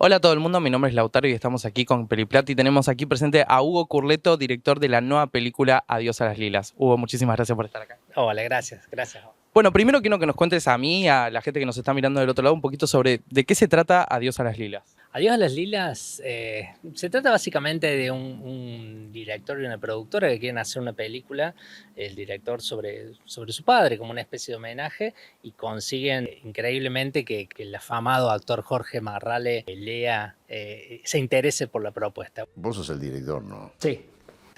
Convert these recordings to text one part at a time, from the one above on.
Hola a todo el mundo, mi nombre es Lautaro y estamos aquí con Periplat y tenemos aquí presente a Hugo Curleto, director de la nueva película Adiós a las Lilas. Hugo, muchísimas gracias por estar acá. Hola, gracias, gracias. Bueno, primero quiero que nos cuentes a mí y a la gente que nos está mirando del otro lado un poquito sobre de qué se trata Adiós a las Lilas. Adiós a las Lilas, se trata básicamente de un director y una productora que quieren hacer una película, el director sobre su padre, como una especie de homenaje, y consiguen increíblemente que el afamado actor Jorge Marrale lea, se interese por la propuesta. Vos sos el director, ¿no? Sí.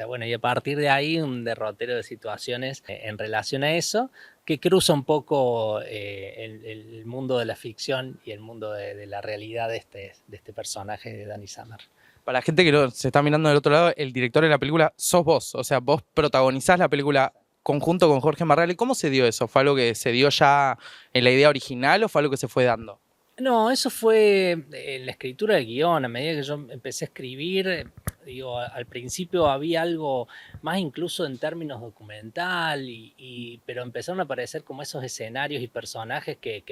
Bueno, y a partir de ahí un derrotero de situaciones en relación a eso, que cruza un poco el mundo de la ficción y el mundo de la realidad de este personaje de Danny Summer. Para la gente que se está mirando del otro lado, el director de la película sos vos, o sea, vos protagonizás la película conjunto con Jorge Marrale. ¿Cómo se dio eso? ¿Fue algo que se dio ya en la idea original o fue algo que se fue dando? No, eso fue en la escritura del guión. A medida que yo empecé a escribir, digo, al principio había algo más incluso en términos documental, pero empezaron a aparecer como esos escenarios y personajes que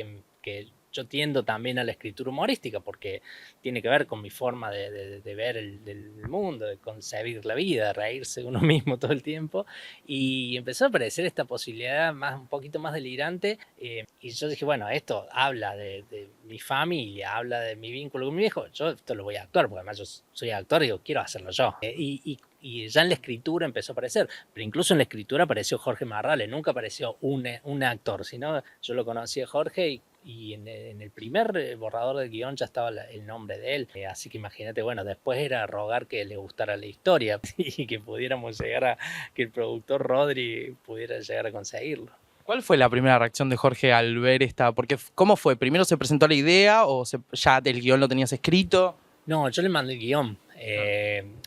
yo tiendo también a la escritura humorística, porque tiene que ver con mi forma de ver el mundo, de concebir la vida, de reírse de uno mismo todo el tiempo. Y empezó a aparecer esta posibilidad un poquito más delirante. Y yo dije, bueno, esto habla de mi familia, habla de mi vínculo con mi viejo. Yo esto lo voy a actuar, porque además yo soy actor y digo, quiero hacerlo yo. Y ya en la escritura empezó a aparecer, pero incluso en la escritura apareció Jorge Marrale, nunca apareció un actor, sino yo lo conocí a Jorge y en el primer borrador del guión ya estaba el nombre de él. Así que imagínate, bueno, después era rogar que le gustara la historia y que pudiéramos llegar a, que el productor Rodri pudiera llegar a conseguirlo. ¿Cuál fue la primera reacción de Jorge al ver esta? Porque, ¿cómo fue? ¿Primero se presentó la idea o ya el guión lo tenías escrito? No, yo le mandé el guión.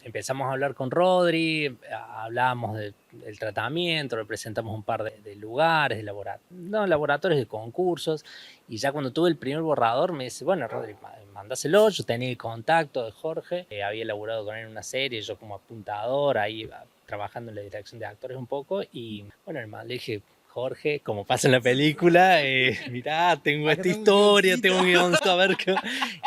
Empezamos a hablar con Rodri, hablábamos del tratamiento, le presentamos un par de lugares, laboratorios de concursos, y ya cuando tuve el primer borrador me dice, bueno, Rodri, mandáselo. Yo tenía el contacto de Jorge, había elaborado con él una serie, yo como apuntador, ahí trabajando en la dirección de actores un poco, y bueno, le dije, Jorge, como pasa en la película, mirá, tengo esta historia, tengo un guioncito, a ver qué.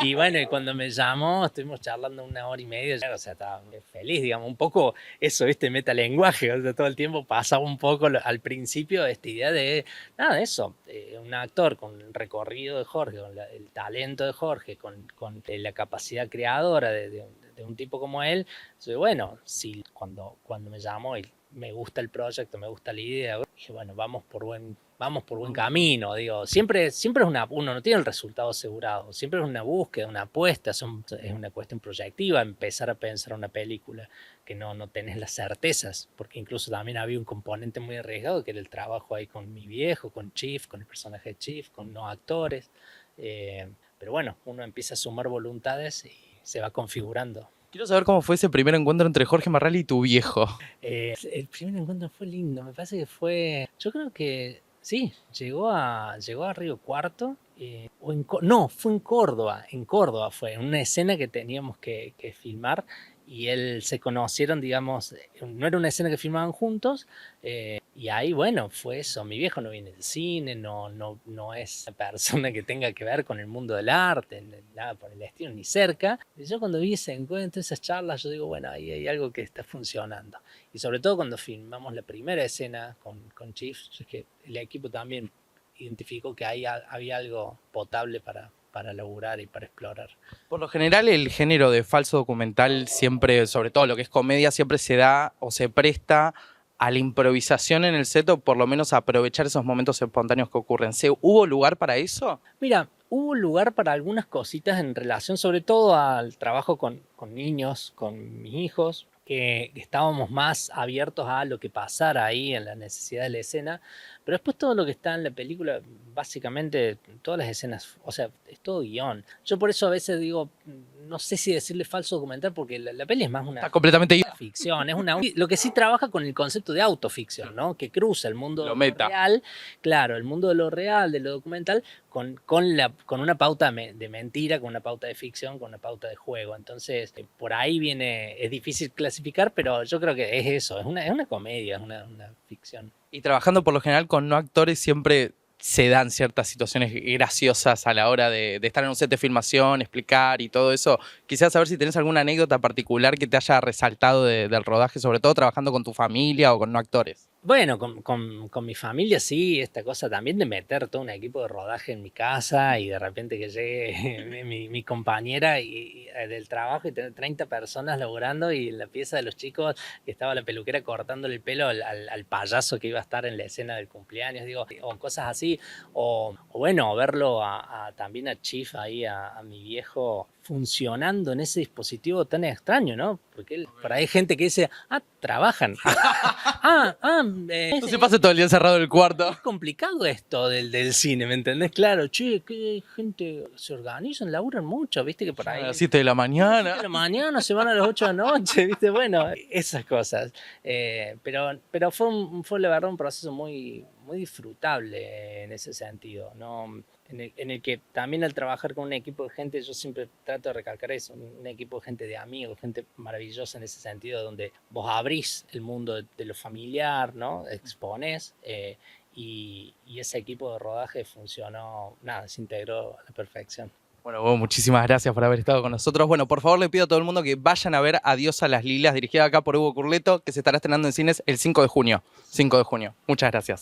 Y bueno, y cuando me llamó, estuvimos charlando 1 hora y media, o sea, estaba feliz, digamos, un poco eso, metalenguaje, o sea, todo el tiempo pasaba un poco al principio esta idea de, nada, de eso, un actor con el recorrido de Jorge, con el talento de Jorge, con la capacidad creadora de un tipo como él. Entonces, bueno, sí, cuando me llamó y me gusta el proyecto, me gusta la idea, dije, bueno, vamos por buen camino, digo, siempre es uno no tiene el resultado asegurado, siempre es una búsqueda, una apuesta, es una cuestión proyectiva, empezar a pensar una película que no tenés las certezas, porque incluso también había un componente muy arriesgado, que era el trabajo ahí con mi viejo, con Chief, con el personaje de Chief, con no actores, pero bueno, uno empieza a sumar voluntades y se va configurando. Quiero saber cómo fue ese primer encuentro entre Jorge Marrale y tu viejo. El primer encuentro fue lindo, me parece que fue, yo creo que sí, llegó a Río Cuarto, no, fue en Córdoba fue, en una escena que teníamos que filmar, y él se conocieron, digamos, no era una escena que filmaban juntos, y ahí, bueno, fue eso. Mi viejo no viene del cine, no es una persona que tenga que ver con el mundo del arte, nada por el estilo, ni cerca. Y yo cuando vi ese encuentro, esas charlas, yo digo, bueno, ahí hay algo que está funcionando. Y sobre todo cuando filmamos la primera escena con Chief, es que el equipo también identificó que ahí había algo potable para laburar y para explorar. Por lo general, el género de falso documental siempre, sobre todo lo que es comedia, siempre se da o se presta a la improvisación en el set o por lo menos a aprovechar esos momentos espontáneos que ocurren. ¿Hubo lugar para eso? Mira, hubo lugar para algunas cositas en relación sobre todo al trabajo con niños, con mis hijos, que estábamos más abiertos a lo que pasara ahí en la necesidad de la escena, pero después todo lo que está en la película, básicamente todas las escenas, o sea, es todo guión. Yo por eso a veces digo, no sé si decirle falso documental, porque la peli es más Está completamente ficción, lo que sí trabaja con el concepto de autoficción, ¿no? Que cruza el mundo lo meta. real, claro, el mundo de lo real, de lo documental, con una pauta de mentira, con una pauta de ficción, con una pauta de juego. Entonces, por ahí viene, es difícil clasificar, pero yo creo que es eso, es una comedia, es una ficción. Y trabajando por lo general con no actores siempre se dan ciertas situaciones graciosas a la hora de estar en un set de filmación, explicar y todo eso. Quisiera saber si tenés alguna anécdota particular que te haya resaltado del rodaje, sobre todo trabajando con tu familia o con no actores. Bueno, con mi familia sí, esta cosa también de meter todo un equipo de rodaje en mi casa y de repente que llegue mi compañera del trabajo y tener 30 personas laburando y en la pieza de los chicos estaba la peluquera cortándole el pelo al payaso que iba a estar en la escena del cumpleaños, digo, o cosas así, o bueno, verlo también a Chief ahí, a mi viejo funcionando en ese dispositivo tan extraño, ¿no? Porque por ahí hay gente que dice, trabajan. No se pase todo el día encerrado en el cuarto. Es complicado esto del cine, ¿me entendés? Claro, che, que gente se organizan, laburan mucho, viste que por ahí. A las 7 de la mañana. 7 de la mañana se van a las 8 de la noche, viste, bueno, esas cosas. Pero fue la verdad un proceso muy, muy disfrutable en ese sentido, ¿no? En el que también al trabajar con un equipo de gente, yo siempre trato de recalcar eso, un equipo de gente de amigos, gente maravillosa en ese sentido, donde vos abrís el mundo de lo familiar, ¿no? Exponés, y ese equipo de rodaje funcionó, se integró a la perfección. Bueno, Bo, muchísimas gracias por haber estado con nosotros. Bueno, por favor le pido a todo el mundo que vayan a ver Adiós a las Lilas, dirigida acá por Hugo Curleto, que se estará estrenando en cines el 5 de junio. 5 de junio. Muchas gracias.